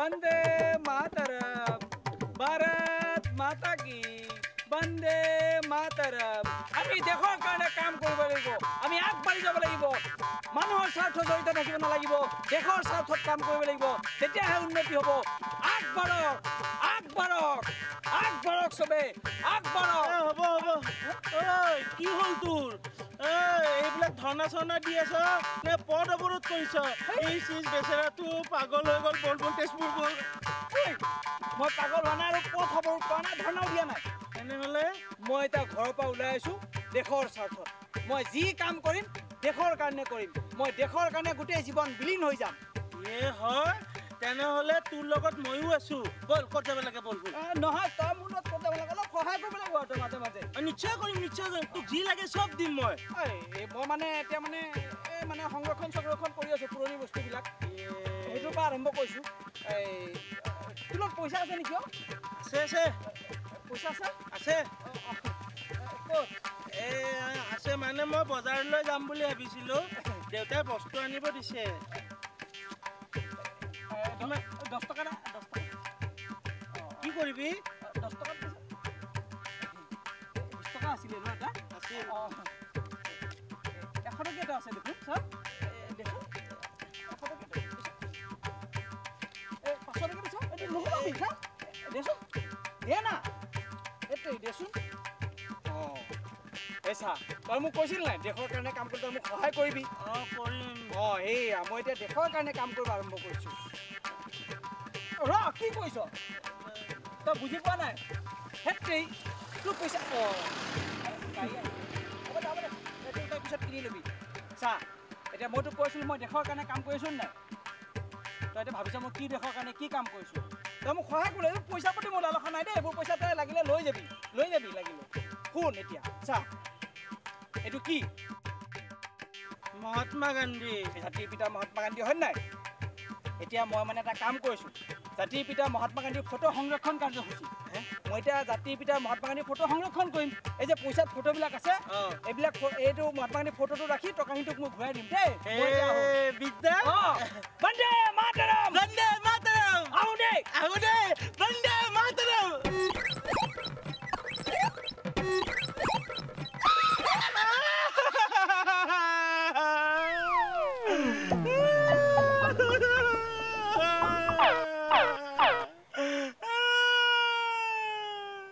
वंदे मातरम भारत माता की वंदे मातरम আমি দেশৰ কাৰণে কাম কৰিব লাগিব আমি আগবাঢ়ি যাব লাগিব মানুহৰ স্বাৰ্থ জড়িত থাকিব নালাগিব দেশৰ স্বাৰ্থত কাম কৰিব লাগিব তেতিয়াহে উন্নতি হ'ব আগবাঢ়ক আগবাঢ়ক আগবাঢ়ক সবে আগবাঢ়ক হ'ব হ'ব ঐ কি হ'ল তোৰ এইবিলাক ধনা চনা দি আছ নে পদ অৱৰোধ কৰিছ এই চিজ বেচেৰাটো পাগল হৈ গ'ল বল বল তেজপুৰ বল মই পাগল হোৱা নাই আৰু পথ অৱৰোধ কৰা নাই ধৰ্ণাও দিয়া নাই এনেহ'লে মই এটা ঘৰৰ পৰা ওলাই আছো দেশৰ স্বাৰ্থত মই যি কাম কৰিম দেশৰ কাৰণে কৰিম মই দেশৰ কাৰণে গোটেই জীৱন বিলীন হৈ যাম হয় তেনেহ'লে তোৰ লগত ময়ো আছো বল ক'ত যাব লাগে বল বল নহয় তই মোৰ লগত ক'ত যাব লাগে অলপ সহায় কৰিব লাগিব তই মাজে মাজে নিশ্চয় কৰিম তোক যি লাগে চব দিম মই মই মানে এতিয়া মানে মানে সংৰক্ষণ কৰি আছো পুৰণি বস্তুবিলাক সেইটোৰ পৰা আৰম্ভ কৰিছোঁ তোৰ লগত পইচা আছে নেকি আছে পইচা আছে আছে আছে মানে মই বজাৰলৈ যাম বুলি ভাবিছিলো দেউতাই বস্তু আনিব দিছে 10 টকা না 10 টকা কি কৰিবি 10 টকা 20 টকা আছিল ন এটা আছে 100 টকা এটা আছে দেখোন স্যার দেখুন 100 টকা 500 টকা দিছো এটো নহবি হা দেছো দে না এটো দেছো এসা তই মোক কৈছিল নাই দেশৰ কাৰণে কাম কৰি তই মোক সহায় কৰিবি কৰিম এই মই এতিয়া দেশৰ কাৰণে কাম কৰিব আৰম্ভ কৰিছো ৰ কি কৈছ তই বুজি পোৱা নাই হেতেই তোৰ পইচা তই পিছত কিনি ল'বি চা এতিয়া মই তোক কৈছিলোঁ মই দেশৰ কাৰণে কাম কৰিছোঁ নাই তই এতিয়া ভাবিছ মই কি দেশৰ কাৰণে কি কাম কৰিছোঁ তই মোক সহায় কৰিলে পইচা পাতি মোৰ লালসা নাই দেই এইবোৰ পইচা তই লাগিলে লৈ যাবি লাগিলে শুন এতিয়া চা এইটো কি মহাত্মা গান্ধী জাতিৰ পিতা মহাত্মা গান্ধী হয় নাই এতিয়া মই মানে এটা কাম কৰিছোঁ জাতিৰ পিতা মহাত্মা গান্ধীৰ ফটো সংৰক্ষণ কাৰ্যসূচী মই এতিয়া জাতিৰ পিতা মহাত্মা গান্ধীৰ ফটো সংৰক্ষণ কৰিম এই যে পইচাত ফটোবিলাক আছে এইবিলাক এইটো মহাত্মা গান্ধীৰ ফটোটো ৰাখি টকাখিনিটোক মই ঘূৰাই দিম দেই বিদ্যা বন্দে মাতৰম বন্দে মাতৰম আহো দেই